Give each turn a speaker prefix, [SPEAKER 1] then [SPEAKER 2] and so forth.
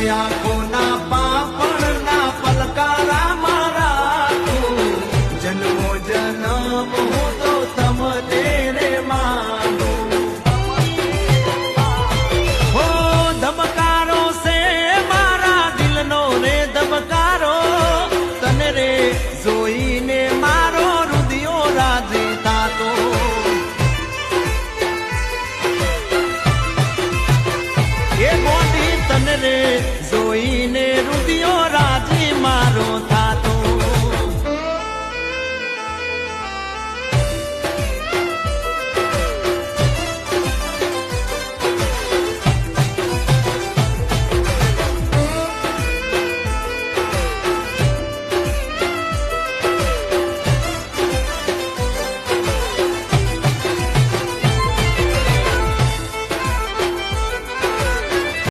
[SPEAKER 1] આંખોના પાપણના પલકારા મારા જન્મો જન્મ હું તો તમ તેરે માનું હો ધબકારો સે મારા દિલનો રે ધબકારો તને રે જોઈને મારો રુદિયો રાજી થાતો એ મોટી તને રે જોઈ